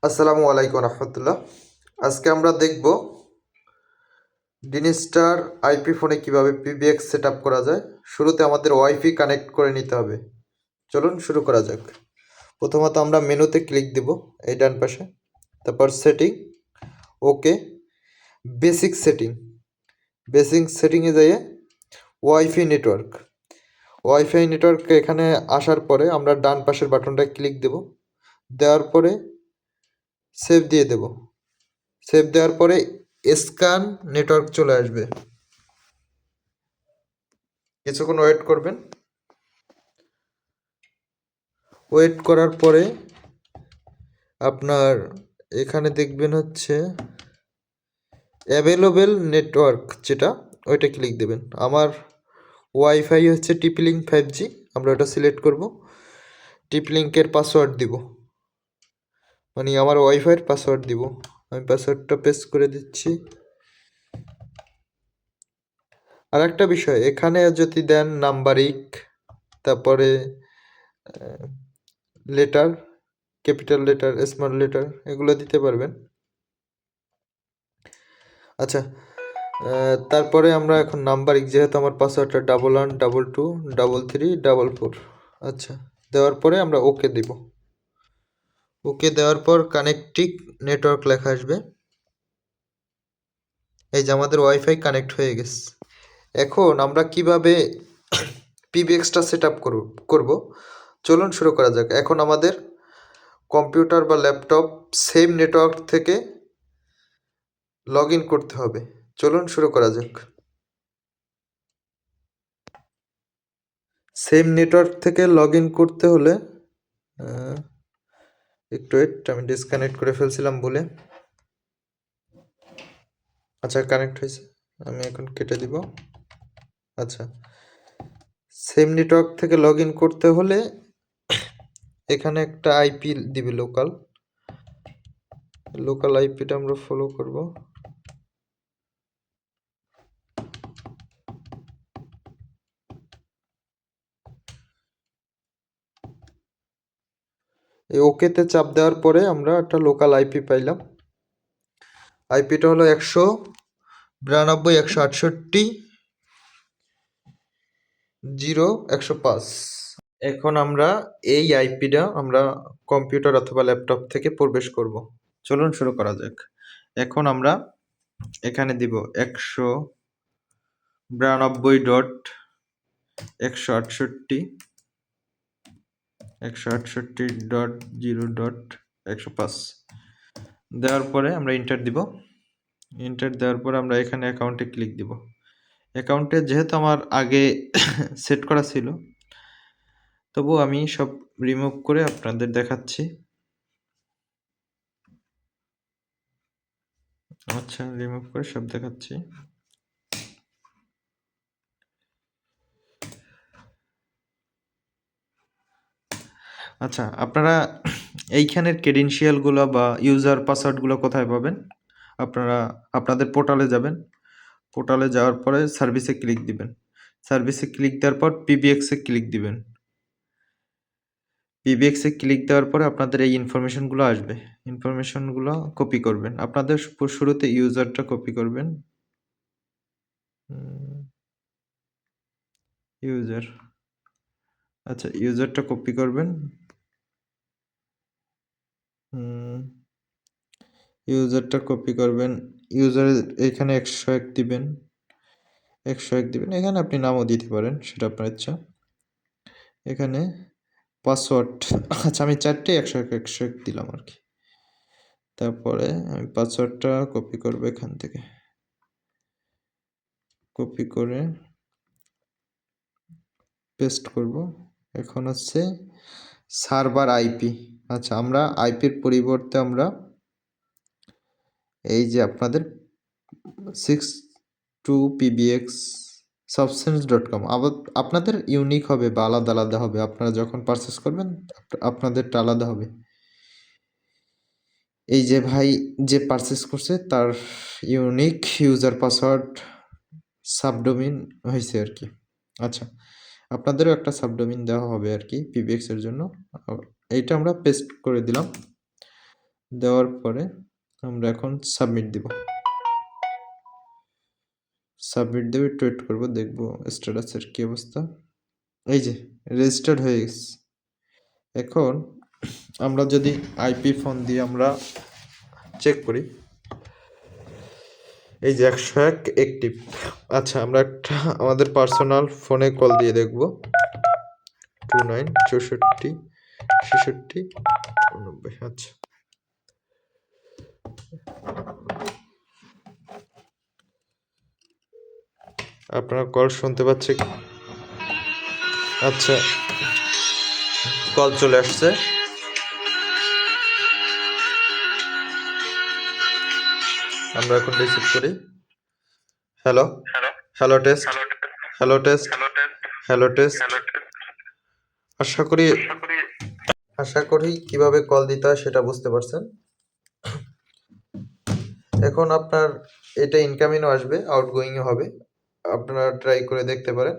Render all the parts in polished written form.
আসসালামু আলাইকুম রহমতুল্লাহ। আজকে আমরা দেখব ডিনিস্টার আইপি ফোনে কিভাবে পিবিএক্স সেট আপ করা যায়। শুরুতে আমাদের ওয়াইফাই কানেক্ট করে নিতে হবে। চলুন শুরু করা যাক। প্রথমত আমরা মেনুতে ক্লিক দেব, এই ডান পাশে, তারপর সেটিং, ওকে, বেসিক সেটিংয়ে যাইয়ে ওয়াইফাই নেটওয়ার্ক এখানে আসার পরে আমরা ডান পাশের বাটনটা ক্লিক দেব, দেওয়ার পরে সেভ দিয়ে দেব। সেভ দেওয়ার পরে স্ক্যান নেটওয়ার্ক চলে আসবে, কিছুক্ষণ ওয়েট করবেন। ওয়েট করার পরে আপনার এখানে দেখবেন হচ্ছে অ্যাভেলেবেল নেটওয়ার্ক, যেটা ওইটা ক্লিক দেবেন। আমার ওয়াইফাই হচ্ছে টিপলিঙ্ক 5G, আমরা ওটা সিলেক্ট করব। টিপলিঙ্কের পাসওয়ার্ড দিব, মানে আমার ওয়াইফাইয়ের পাসওয়ার্ড দিব। আমি পাসওয়ার্ডটা পেস্ট করে দিচ্ছি। আর একটা বিষয়, এখানে যদি দেন নাম্বারিক, তারপরে letter, capital letter, small letter, এগুলো দিতে পারবেন। আচ্ছা, তারপরে আমরা এখন নাম্বারিক, যেহেতু আমার পাসওয়ার্ডটা 11222344। আচ্ছা, দেওয়ার পরে আমরা ওকে দেব। ওকে দেওয়ার পর কানেক্টিং নেটওয়ার্ক লেখা আসবে। এই যে আমাদের ওয়াইফাই কানেক্ট হয়ে গেছে। এখন আমরা কিভাবে পিবিএক্সটা সেট আপ করব চলুন শুরু করা যাক। এখন আমাদের কম্পিউটার বা ল্যাপটপ সেম নেটওয়ার্ক থেকে লগ ইন করতে হবে। চলুন শুরু করা যাক। সেম নেটওয়ার্ক থেকে লগ ইন করতে হলে একটু ওয়েট, আমি ডিসকানেক্ট করে ফেলছিলাম বলে। আচ্ছা, কানেক্ট হয়েছে, আমি এখন কেটে দিব। আচ্ছা, সেম নেটওয়ার্ক থেকে লগ ইন করতে হলে এখানে একটা আইপি দিবে, লোকাল আইপিটা আমরা ফলো করব। এই ওকেতে চাপ দেওয়ার পরে আমরা একটা লোকাল আইপি পাইলাম। আইপিটা হলো 192.168.0.105। এখন আমরা এই আইপিটা আমরা কম্পিউটার অথবা ল্যাপটপ থেকে প্রবেশ করব। চলুন শুরু করা যাক। এখন আমরা এখানে দিব 192.168.0.105 দেওয়ার পরে আমরা ইন্টার দিব। ইন্টার দেওয়ার পরে আমরা এখানে অ্যাকাউন্টে ক্লিক দিব। অ্যাকাউন্টে যেহেতু আমার আগে সেট করা ছিল, তবু আমি সব রিমুভ করে আপনাদের দেখাচ্ছি। আচ্ছা, রিমুভ করে সব দেখাচ্ছি। আচ্ছা, আপনারা এইখানের ক্রেডেনশিয়ালগুলো বা ইউজার পাসওয়ার্ডগুলো কোথায় পাবেন? আপনারা আপনাদের পোর্টালে যাবেন। পোর্টালে যাওয়ার পরে সার্ভিসে ক্লিক দিবেন। সার্ভিসে ক্লিক দেওয়ার পর পিবিএক্সে ক্লিক দিবেন। পিবিএক্সে ক্লিক দেওয়ার পরে আপনাদের এই ইনফরমেশনগুলো আসবে। ইনফরমেশনগুলো কপি করবেন। আপনাদের শুরুতে ইউজারটা কপি করবেন। ইউজার, আচ্ছা, ইউজারটা কপি করবেন। ইউজারটা কপি করবেন। ইউজারের এখানে 101 দিবেন। 101 দিবেন। এখানে আপনি নামও দিতে পারেন, সেটা আপনার ইচ্ছা। এখানে পাসওয়ার্ড, আচ্ছা, আমি 4টে 101 দিলাম আর কি। তারপরে আমি পাসওয়ার্ডটা কপি করব, এখান থেকে কপি করে পেস্ট করব। এখন হচ্ছে সার্ভার আইপি। আচ্ছা, আমরা আইপির পরিবর্তে আমরা এই যে আপনাদের 62pbxsubstance.com আবার আপনাদের ইউনিক হবে বা আলাদা আলাদা হবে। আপনারা যখন পারচেস করবেন আপনাদেরটা আলাদা হবে। এই যে ভাই যে পারচেস করছে তার ইউনিক ইউজার পাসওয়ার্ড সাবডোমিন হয়েছে আর কি। আচ্ছা, আপনাদেরও একটা সাবডোমিন দেওয়া হবে আর কি পিবিএক্স এর জন্য। এইটা আমরা পেস্ট করে দিলাম। দেওয়ার পরে আমরা এখন সাবমিট দিব। সাবমিট দেব, একটু ওয়েট করব, দেখব স্ট্যাটাসের কি অবস্থা। এই যে রেজিস্টার্ড হয়ে গেছে। এখন আমরা যদি আইপি ফোন দিয়ে আমরা চেক করি, এই যে 101 অ্যাক্টিভ। আচ্ছা, আমরা একটা আমাদের পার্সোনাল ফোনে কল দিয়ে দেখব। 29 64 66 89। আচ্ছা, আপনার কল শুনতে পাচ্ছে? আচ্ছা, কল চলে আসছে। আমরা এখন রিসিভ করি। Hello, hello test, hello test, hello test. আশা করি কিভাবে কল দিতে হয় সেটা বুঝতে পারছেন। এখন আপনার এটা ইনকামিংও আসবে, আউটগোয়িংও হবে। আপনারা ট্রাই করে দেখতে পারেন।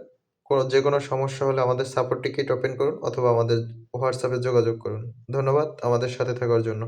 যে কোনো সমস্যা হলে আমাদের সাপোর্ট টিকেট ওপেন করুন অথবা আমাদের হোয়াটসঅ্যাপে যোগাযোগ করুন। ধন্যবাদ আমাদের সাথে থাকার জন্য।